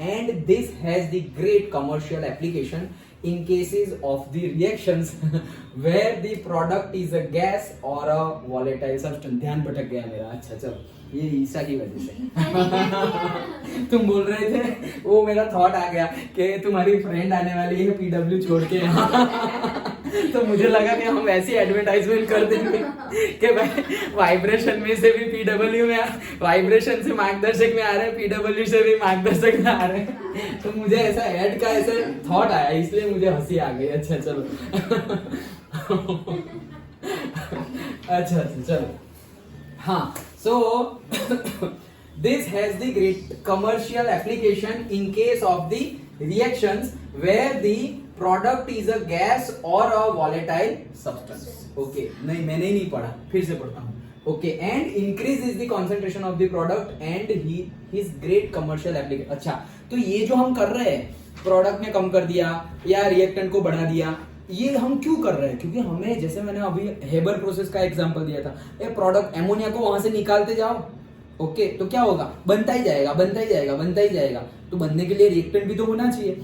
and this has the great commercial application in cases of the reactions where the product is a gas or a volatile substance. ध्यान भटक गया मेरा, अच्छा चलो ये ईसा की वजह से तुम बोल रहे थे, वो मेरा थॉट आ गया कि तुम्हारी फ्रेंड आने वाली है पीडब्ल्यू छोड़ के तो मुझे लगा कि हम ऐसी एडवर्टाइजमेंट कर देंगे कि भाई वाइब्रेशन में से भी पीडब्ल्यू में, वाइब्रेशन से मार्गदर्शक में आ रहे हैं, पीडब्ल्यू से भी मार्गदर्शक में आ रहे हैं। तो मुझे ऐसा ऐड का ऐसे थॉट आया, इसलिए मुझे हंसी आ गई। अच्छा चलो अच्छा चलो, हाँ, so this has the great commercial application in case of the reactions where the product is a gas or a volatile substance. Okay, नहीं मैंने ही नहीं पढ़ा, फिर से पढ़ता हूँ। Okay, and increases the concentration of the product and his great commercial application. अच्छा, तो ये जो हम कर रहे हैं, प्रोडक्ट ने कम कर दिया या रिएक्टेंट को बढ़ा दिया, ये हम क्यों कर रहे हैं? क्योंकि हमें, जैसे मैंने अभी हेबर प्रोसेस का एग्जांपल दिया था, ये प्रोडक्ट एमोनिया को वहां से निकालते जाओ, ओके, तो क्या होगा, बनता ही जाएगा, बनता ही जाएगा, बनता ही जाएगा। तो बनने के लिए रिएक्टेंट भी तो होना चाहिए।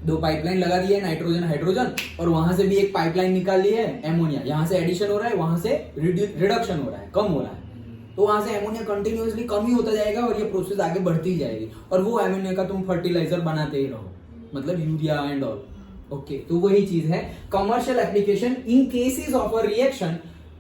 दो पाइपलाइन लगा दी है, नाइट्रोजन हाइड्रोजन, और वहां से भी एक पाइपलाइन निकाल ली है एमोनिया। यहाँ से एडिशन हो रहा है, वहां से रिडक्शन हो रहा है, कम हो रहा है। तो वहां से एमोनिया कंटिन्यूअसली कम ही होता जाएगा और ये प्रोसेस आगे बढ़ती ही जाएगी, और वो एमोनिया का तुम फर्टिलाइजर बनाते ही रहो, मतलब यूरिया एंड ऑल। ओके, तो वही चीज है commercial application in cases of a reaction.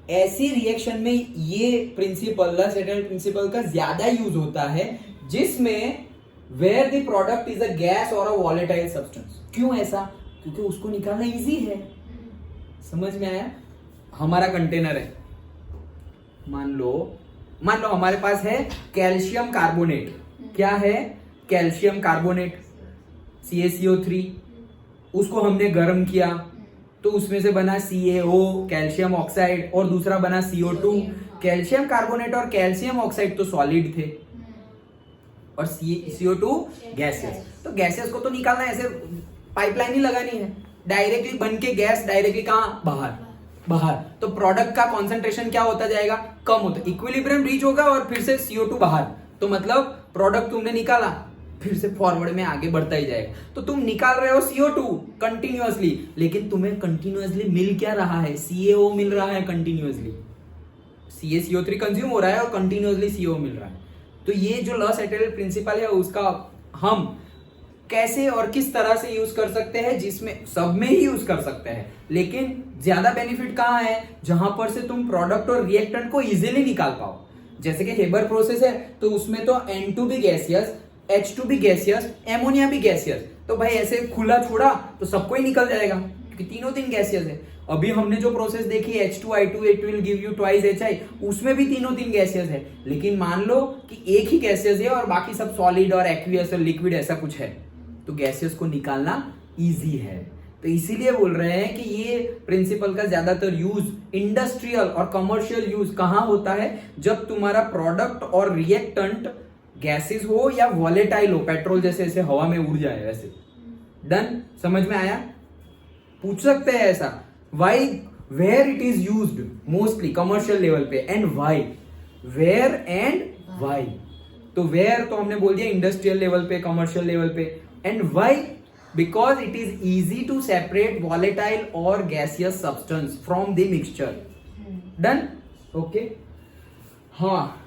ऐसी रिएक्शन में ये प्रिंसिपल, लॉस एटरनल प्रिंसिपल का ज्यादा यूज होता है, जिसमें where the product is a gas और अ वॉलेटाइल सब्सटेंस। क्यों ऐसा? क्योंकि उसको निकालना इजी है। समझ में आया? हमारा कंटेनर है, मान लो हमारे पास है कैल्शियम कार्बोनेट। क्या है? Calcium carbonate, CaCO3। उसको हमने गर्म किया तो उसमें से बना CaO, कैल्शियम ऑक्साइड, और दूसरा बना CO2। कैल्शियम कार्बोनेट और कैल्शियम ऑक्साइड तो सॉलिड थे, और CO2 गैसेस। तो गैसेस को तो निकालना है, ऐसे पाइपलाइन ही लगानी है, डायरेक्टली बन के गैस डायरेक्टली कहाँ, बाहर। तो प्रोडक्ट का कॉन्सेंट्रेशन क्या होता जाएगा, कम होता, इक्विलिब्रियम रीच होगा और फिर से CO2 बाहर। तो मतलब प्रोडक्ट तुमने निकाला, फिर से फॉरवर्ड में आगे बढ़ता ही जाएगा। तो तुम निकाल रहे हो CO2 कंटिन्यूअसली, लेकिन तुम्हें कंटिन्यूअसली मिल क्या रहा है, CaO मिल रहा है कंटिन्यूअसली। CaCO3 कंज्यूम हो रहा है और कंटिन्यूअसली CO मिल रहा है। तो ये जो लॉ सेटल प्रिंसिपल है उसका हम कैसे और किस तरह से यूज कर सकते हैं, जिसमें सब में ही यूज कर सकते हैं, लेकिन ज्यादा बेनिफिट कहां है, जहां पर से तुम प्रोडक्ट और रिएक्टेंट को इजीली निकाल पाओ। जैसे कि हेबर प्रोसेस है तो उसमें तो N2 भी गैसियस, H2 भी गैसियस, एमोनिया भी गैसियस। तो भाई ऐसे खुला छोड़ा तो सबको ही निकल जाएगा क्योंकि तीनों तीन गैसियस है। अभी हमने जो प्रोसेस देखी H2I2 it will give you twice HI, उसमें भी तीनों तीन गैसियस है। लेकिन मान लो कि एक ही गैसियस है और बाकी सब सॉलिड और एक्वियस और लिक्विड ऐसा कुछ है, तो गैसियस को निकालना इजी है। तो इसीलिए बोल रहे हैं कि ये प्रिंसिपल का ज्यादातर यूज इंडस्ट्रियल और कमर्शियल यूज कहां होता है, जब तुम्हारा प्रोडक्ट और रिएक्टेंट गैसेस हो या वॉलेटाइल हो, पेट्रोल जैसे ऐसे हवा में उड़ जाए वैसे। डन, समझ में आया? पूछ सकते हैं ऐसा, why where it is used mostly commercial level पे, and why, where and why. तो वेयर तो हमने बोल दिया इंडस्ट्रियल लेवल पे, कमर्शियल लेवल पे, and why because it is easy to separate volatile और gaseous substance from the mixture. Done, okay. हाँ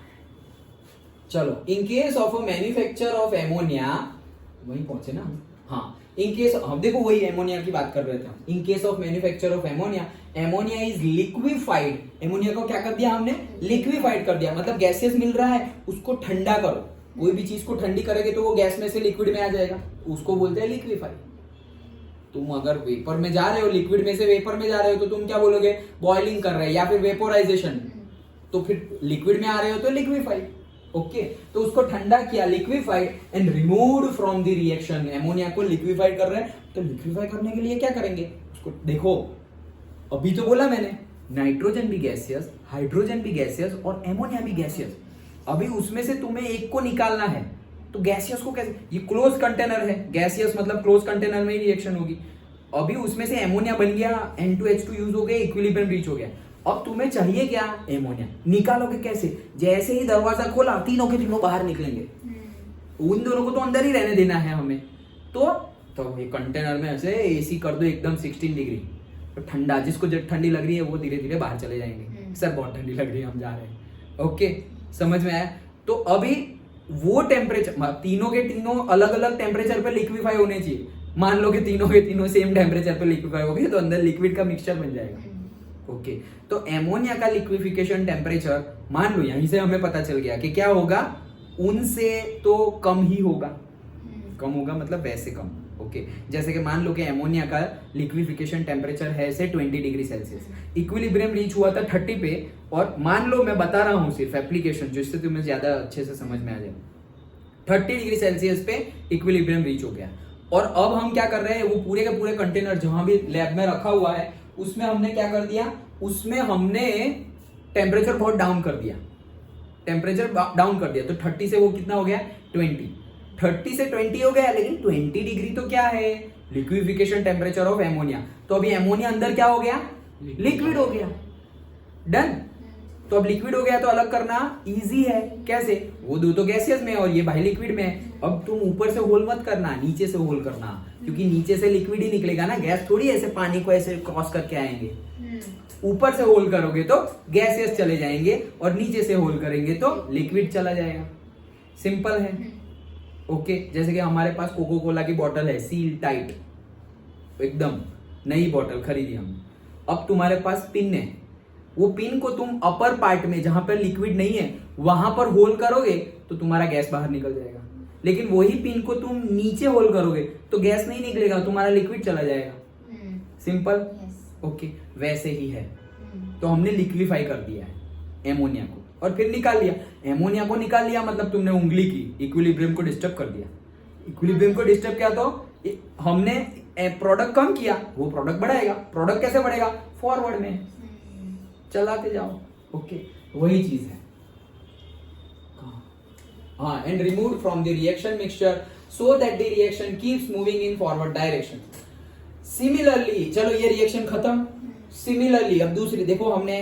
चलो, in case of a manufacture of ammonia, वहीं पहुंचे ना। हाँ, इन केस, हम देखो वही एमोनिया की बात कर रहे थे। इन case of manufacture of ammonia, ammonia is liquefied. Ammonia को क्या कर दिया हमने, लिक्विफाइड कर दिया। मतलब गैसेस मिल रहा है, उसको ठंडा करो। कोई भी चीज को ठंडी करेंगे तो वो गैस में से लिक्विड में आ जाएगा, उसको बोलते हैं लिक्विफाई। तुम अगर वेपर में जा रहे हो, लिक्विड में से वेपर में जा रहे हो, तो तुम क्या बोलोगे, बॉइलिंग कर रहे हैं या फिर वेपोराइजेशन। तो फिर लिक्विड में आ रहे हो तो लिक्विफाई। ओके, तो उसको ठंडा किया, liquefied, and removed from the reaction. Ammonia को लिक्विफाइड कर रहे हैं, तो लिक्विफाई करने के लिए क्या करेंगे, उसको देखो, अभी तो बोला मैंने नाइट्रोजन भी गैसियस, हाइड्रोजन भी गैसियस और एमोनिया भी गैसियस। अभी उसमें से तुम्हें एक को निकालना है, तो गैसियस को कैसे, ये क्लोज कंटेनर है, गैसियस मतलब क्लोज कंटेनर में ही रिएक्शन होगी। अभी उसमें से एमोनिया बन गया, N2H2 यूज हो गया, इक्विलिब्रियम रीच हो गया। अब तुम्हें चाहिए क्या, एमोनिया। निकालोगे कैसे, जैसे ही दरवाजा खोला तीनों के तीनों बाहर निकलेंगे, उन दोनों को तो अंदर ही रहने देना है हमें। तो ये कंटेनर में ऐसे AC कर दो एकदम 16 डिग्री, तो ठंडा, जिसको जब ठंडी लग रही है वो धीरे धीरे बाहर चले जाएंगे। सर बहुत ठंडी लग रही है, हम जा रहे हैं। ओके, समझ में आया? तो अभी वो टेम्परेचर, तीनों के तीनों अलग अलग टेम्परेचर पे लिक्विफाई होने चाहिए। मान लो कि तीनों के तीनों सेम टेम्परेचर पे लिक्विफाई हो गए, तो अंदर लिक्विड का मिक्सचर बन जाएगा। ओके, तो एमोनिया का लिक्विफिकेशन टेम्परेचर, मान लो यहीं से हमें पता चल गया कि क्या होगा, उनसे तो कम ही होगा। कम होगा मतलब वैसे कम। ओके, जैसे कि मान लो कि एमोनिया का लिक्विफिकेशन टेम्परेचर है से 20 डिग्री सेल्सियस, इक्विलिब्रियम रीच हुआ था 30 पे, और मान लो मैं बता रहा हूं सिर्फ एप्लीकेशन, जिससे तुम्हें ज्यादा अच्छे से समझ में आ जाए। 30 डिग्री सेल्सियस पे इक्विलिब्रियम रीच हो गया, और अब हम क्या कर रहे हैं, वो पूरे के पूरे कंटेनर जहां भी लैब में रखा हुआ है उसमें हमने क्या कर दिया, उसमें हमने टेम्परेचर बहुत डाउन कर दिया, टेम्परेचर डाउन कर दिया। तो 30 से वो कितना हो गया, 20, 30 से 20 हो गया, लेकिन 20 डिग्री तो क्या है, लिक्विफिकेशन टेम्परेचर ऑफ एमोनिया। तो अभी एमोनिया अंदर क्या हो गया, लिक्विड हो गया। डन, तो अब लिक्विड हो गया तो अलग करना इजी है। कैसे, वो दो तो गैसियस में और ये भाई लिक्विड में। अब तुम ऊपर से होल मत करना, नीचे से होल करना, क्योंकि नीचे से लिक्विड ही निकलेगा ना, गैस थोड़ी ऐसे पानी को ऐसे क्रॉस करके आएंगे। ऊपर से होल करोगे तो गैसेस चले जाएंगे, और नीचे से होल करेंगे तो लिक्विड चला जाएगा। सिंपल है। ओके, जैसे कि हमारे पास कोको कोला की बोतल है, सील टाइट, एकदम नई बोतल खरीदी हम। अब तुम्हारे पास पिन है, वो पिन को तुम अपर पार्ट में जहां पर लिक्विड नहीं है वहां पर होल करोगे तो तुम्हारा गैस बाहर निकल जाएगा। लेकिन वही पिन को तुम नीचे होल करोगे तो गैस नहीं निकलेगा, तुम्हारा लिक्विड चला जाएगा। सिंपल। ओके, वैसे ही है। तो हमने लिक्विफाई कर दिया है एमोनिया को, और फिर निकाल लिया। एमोनिया को निकाल लिया मतलब तुमने उंगली की, इक्विलिब्रियम को डिस्टर्ब कर दिया। इक्विलिब्रियम को डिस्टर्ब किया तो हमने प्रोडक्ट कम किया, वो प्रोडक्ट बढ़ाएगा। प्रोडक्ट कैसे बढ़ेगा, फॉरवर्ड में चलाते जाओ। ओके, वही चीज है। हाँ, and removed from the reaction mixture so that the reaction keeps moving in forward direction. Similarly, चलो ये रिएक्शन खत्म. Similarly, अब दूसरी देखो, हमने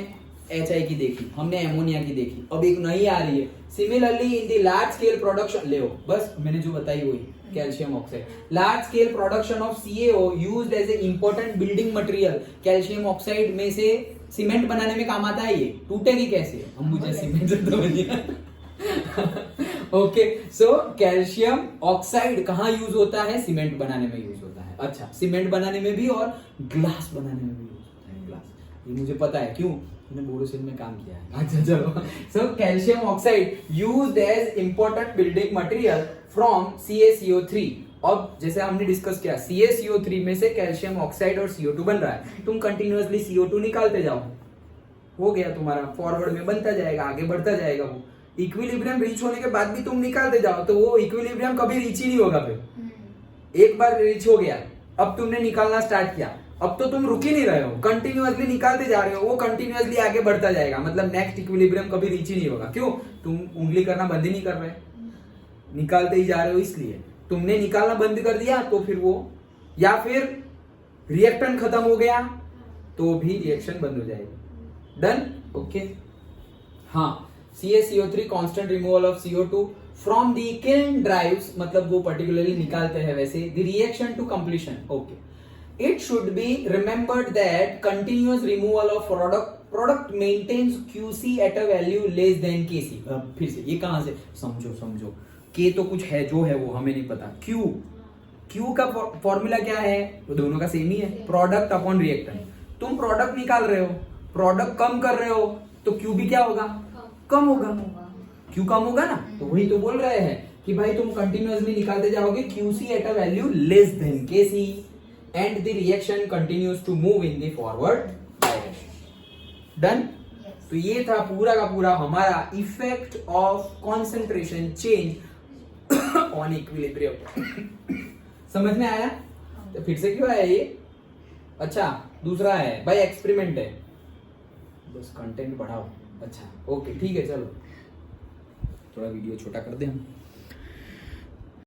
HI की देखी, हमने एमोनिया की देखी, अब एक नई आ रही है. Similarly, in the large scale production, ले बस मैंने जो बताई वही, calcium oxide. Large scale production of CaO used as an important building material. Calcium oxide में से सीमेंट बनाने में काम आता है. ये टूटेगी कैसे? हम मुझे सीमेंट से तो बनिए. ओके, सो कैल्शियम ऑक्साइड कहाँ यूज होता है? सीमेंट बनाने में यूज होता है. अच्छा, सीमेंट बनाने में भी और ग्लास बनाने में भी यूज होता है. ग्लास, ये मुझे पता है. क्यों? मैंने बोरोसिल में काम किया है. अच्छा चलो. So calcium oxide used as important building material from CaCO3. अब जैसे हमने डिस्कस किया, CaCO3 में से कैल्शियम ऑक्साइड और CO2 बन रहा है. तुम कंटिन्यूअसली CO2 निकालते जाओ, हो गया तुम्हारा. फॉरवर्ड में बनता जाएगा, आगे बढ़ता जाएगा. वो इक्विलिब्रियम रीच होने के बाद भी तुम निकालते जाओ तो वो इक्विलिब्रियम कभी रीच ही नहीं होगा. फिर एक बार रीच हो गया, अब तुमने निकालना स्टार्ट किया, अब तो तुम रुक ही नहीं रहे हो, कंटिन्यूअसली निकालते जा रहे हो. वो कंटिन्यूअसली आगे बढ़ता जाएगा. मतलब नेक्स्ट इक्विलिब्रियम कभी रीच ही नहीं होगा. क्यों? तुम उंगली करना बंद ही नहीं कर रहे, निकालते ही जा रहे हो. इसलिए तुमने निकालना बंद कर दिया तो फिर वो, या फिर रिएक्टेंट खत्म हो गया तो भी रिएक्शन बंद हो जाएगी. डन? ओके. हाँ, CaCO3 constant removal of CO2 from the kiln drives, मतलब वो particularly निकालते हैं वैसे, the reaction to completion. Okay. It should be remembered that continuous removal of product maintains QC at a value less than Kc. फिर से ये कहाँ से? समझो. K तो कुछ है जो है वो हमें नहीं पता. Q का फॉर्मूला क्या है? वो दोनों का सेम ही है, प्रोडक्ट अपॉन रिएक्टेंट. तुम प्रोडक्ट निकाल रहे हो, प्रोडक्ट कम कर रहे हो, तो Q भी क्या होगा? कम होगा. क्यों कम होगा ना? तो वही तो बोल रहे हैं कि भाई तुम कंटिन्यूअसली निकालते जाओगे QC at a value less than Kc and the reaction continues to move in the forward direction. Done? तो ये था पूरा का पूरा हमारा effect of concentration change on equilibrium. समझ में आया? तो फिर से क्यों आया ये? अच्छा, दूसरा है भाई, एक्सपेरिमेंट है. बस कंटेंट बढ़ाओ. अच्छा ओके, ठीक है, चलो थोड़ा वीडियो छोटा कर दें हम.